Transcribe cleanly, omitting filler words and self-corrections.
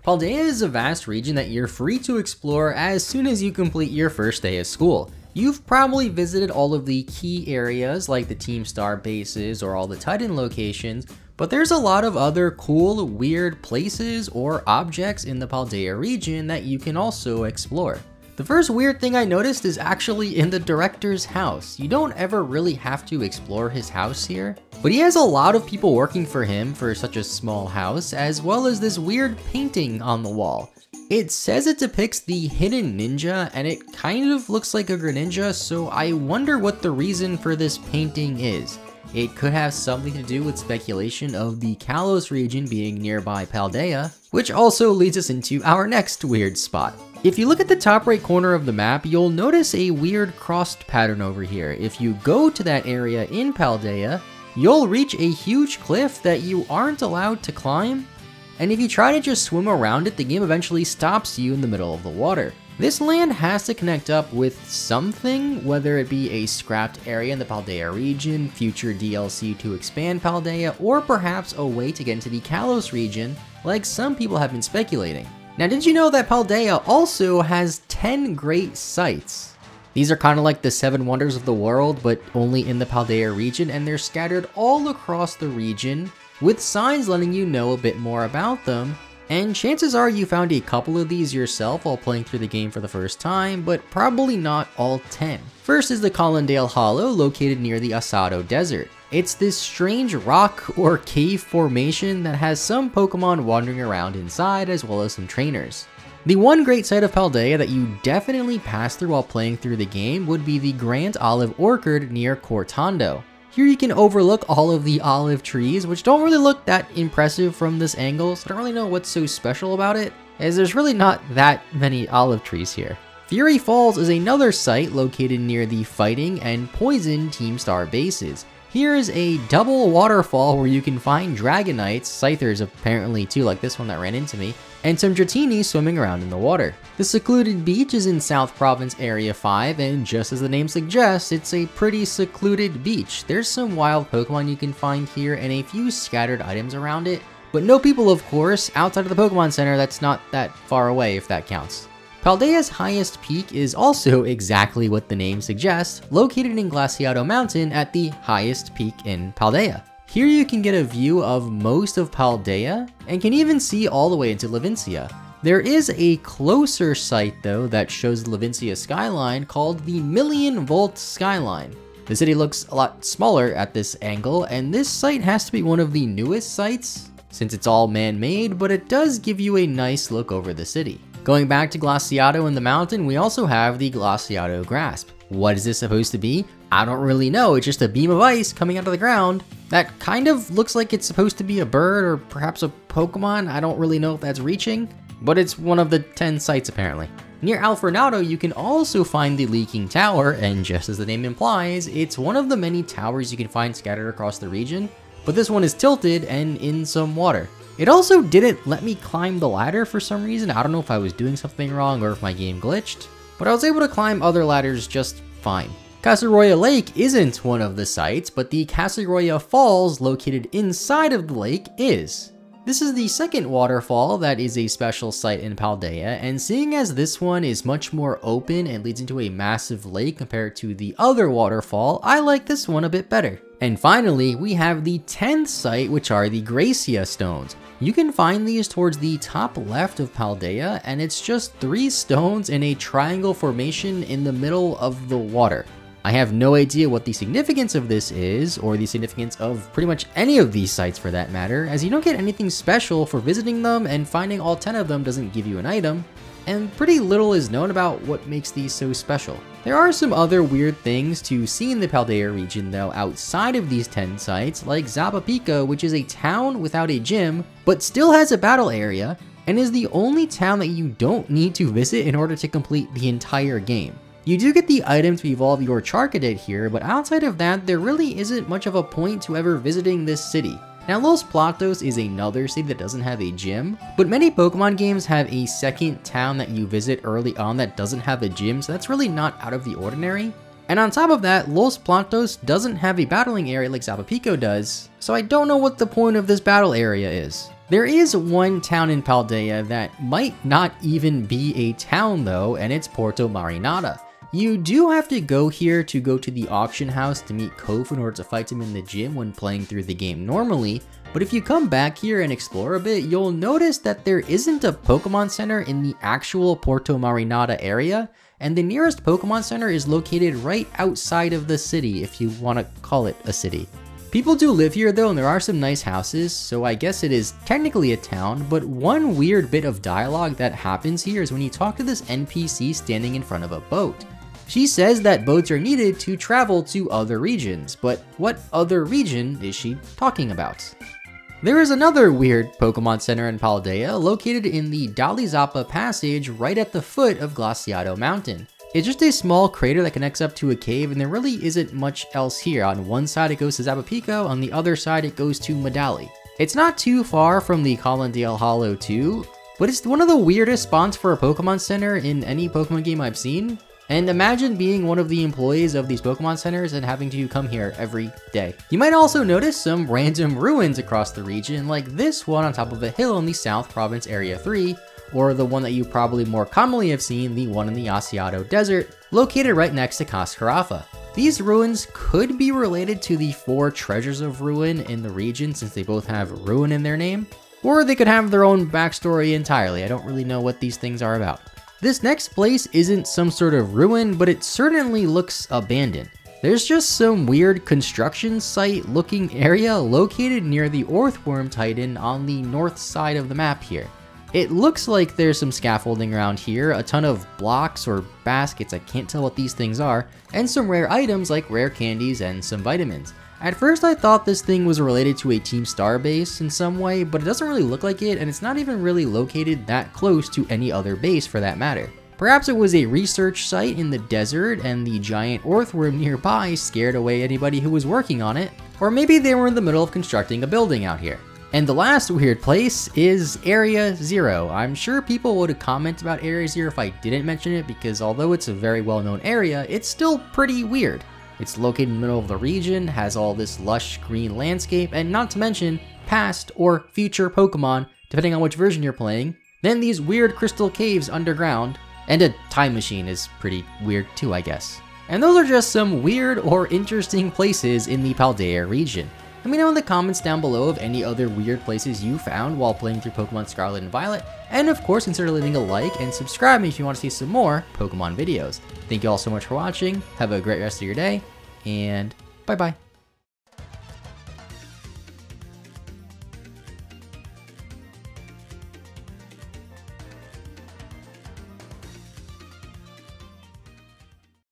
Paldea is a vast region that you're free to explore as soon as you complete your first day of school. You've probably visited all of the key areas like the Team Star bases or all the Titan locations, but there's a lot of other cool, weird places or objects in the Paldea region that you can also explore. The first weird thing I noticed is actually in the director's house. You don't ever really have to explore his house here, but he has a lot of people working for him for such a small house, as well as this weird painting on the wall. It says it depicts the hidden ninja, and it kind of looks like a Greninja, so I wonder what the reason for this painting is. It could have something to do with speculation of the Kalos region being nearby Paldea, which also leads us into our next weird spot. If you look at the top right corner of the map, you'll notice a weird crossed pattern over here. If you go to that area in Paldea, you'll reach a huge cliff that you aren't allowed to climb, and if you try to just swim around it, the game eventually stops you in the middle of the water. This land has to connect up with something, whether it be a scrapped area in the Paldea region, future DLC to expand Paldea, or perhaps a way to get into the Kalos region, like some people have been speculating. Now, did you know that Paldea also has 10 great sites? These are kind of like the 7 wonders of the world, but only in the Paldea region, and they're scattered all across the region, with signs letting you know a bit more about them. And chances are you found a couple of these yourself while playing through the game for the first time, but probably not all 10. First is the Colondale Hollow, located near the Asado Desert. It's this strange rock or cave formation that has some Pokemon wandering around inside, as well as some trainers. The one great site of Paldea that you definitely pass through while playing through the game would be the Grand Olive Orchard near Cortando. Here you can overlook all of the olive trees, which don't really look that impressive from this angle, so I don't really know what's so special about it, as there's really not that many olive trees here. Fury Falls is another site located near the Fighting and Poison Team Star bases. Here is a double waterfall where you can find Dragonites, Scythers apparently too, like this one that ran into me, and some Dratini swimming around in the water. The secluded beach is in South Province Area 5, and just as the name suggests, it's a pretty secluded beach. There's some wild Pokemon you can find here and a few scattered items around it, but no people of course, outside of the Pokemon Center that's not that far away if that counts. Paldea's highest peak is also exactly what the name suggests, located in Glaciado Mountain at the highest peak in Paldea. Here you can get a view of most of Paldea, and can even see all the way into Levincia. There is a closer site though that shows the Levincia skyline called the Million Volt Skyline. The city looks a lot smaller at this angle, and this site has to be one of the newest sites, since it's all man-made, but it does give you a nice look over the city. Going back to Glaciado in the mountain, we also have the Glaciado Grasp. What is this supposed to be? I don't really know, it's just a beam of ice coming out of the ground that kind of looks like it's supposed to be a bird or perhaps a Pokemon. I don't really know if that's reaching, but it's one of the 10 sites apparently. Near Alfornado, you can also find the Leaking Tower, and just as the name implies, it's one of the many towers you can find scattered across the region, but this one is tilted and in some water. It also didn't let me climb the ladder for some reason. I don't know if I was doing something wrong or if my game glitched, but I was able to climb other ladders just fine. Casaroya Lake isn't one of the sites, but the Casaroya Falls located inside of the lake is. This is the second waterfall that is a special site in Paldea, and seeing as this one is much more open and leads into a massive lake compared to the other waterfall, I like this one a bit better. And finally, we have the 10th site, which are the Gracia Stones. You can find these towards the top left of Paldea, and it's just 3 stones in a triangle formation in the middle of the water. I have no idea what the significance of this is, or the significance of pretty much any of these sites for that matter, as you don't get anything special for visiting them, and finding all 10 of them doesn't give you an item, and pretty little is known about what makes these so special. There are some other weird things to see in the Paldea region though outside of these 10 sites, like Zapapico, which is a town without a gym, but still has a battle area, and is the only town that you don't need to visit in order to complete the entire game. You do get the item to evolve your Charcadet here, but outside of that, there really isn't much of a point to ever visiting this city. Now, Los Platos is another city that doesn't have a gym, but many Pokemon games have a second town that you visit early on that doesn't have a gym, so that's really not out of the ordinary. And on top of that, Los Platos doesn't have a battling area like Zapapico does, so I don't know what the point of this battle area is. There is one town in Paldea that might not even be a town though, and it's Porto Marinada. You do have to go here to go to the auction house to meet Kof in order to fight him in the gym when playing through the game normally, but if you come back here and explore a bit, you'll notice that there isn't a Pokemon Center in the actual Porto Marinada area, and the nearest Pokemon Center is located right outside of the city, if you want to call it a city. People do live here though, and there are some nice houses, so I guess it is technically a town, but one weird bit of dialogue that happens here is when you talk to this NPC standing in front of a boat. She says that boats are needed to travel to other regions, but what other region is she talking about? There is another weird Pokemon Center in Paldea, located in the Dalizapa Passage right at the foot of Glaciado Mountain. It's just a small crater that connects up to a cave, and there really isn't much else here. On one side it goes to Zabapico, on the other side it goes to Medali. It's not too far from the Colondale Hollow too, but it's one of the weirdest spawns for a Pokemon Center in any Pokemon game I've seen. And imagine being one of the employees of these Pokemon Centers and having to come here every day. You might also notice some random ruins across the region, like this one on top of a hill in the South Province Area 3, or the one that you probably more commonly have seen, the one in the Asiato Desert, located right next to Cascarafa. These ruins could be related to the 4 treasures of Ruin in the region, since they both have Ruin in their name, or they could have their own backstory entirely. I don't really know what these things are about. This next place isn't some sort of ruin, but it certainly looks abandoned. There's just some weird construction site looking area located near the Earthworm Titan on the north side of the map here. It looks like there's some scaffolding around here, a ton of blocks or baskets, I can't tell what these things are, and some rare items like rare candies and some vitamins. At first I thought this thing was related to a Team Star base in some way, but it doesn't really look like it, and it's not even really located that close to any other base for that matter. Perhaps it was a research site in the desert and the giant earthworm nearby scared away anybody who was working on it, or maybe they were in the middle of constructing a building out here. And the last weird place is Area 0. I'm sure people would comment about Area 0 if I didn't mention it, because although it's a very well-known area, it's still pretty weird. It's located in the middle of the region, has all this lush green landscape, and not to mention past or future Pokemon, depending on which version you're playing. Then these weird crystal caves underground, and a time machine is pretty weird too, I guess. And those are just some weird or interesting places in the Paldea region. Let me know in the comments down below of any other weird places you found while playing through Pokemon Scarlet and Violet, and of course consider leaving a like and subscribe if you want to see some more Pokemon videos. Thank you all so much for watching, have a great rest of your day, and bye bye.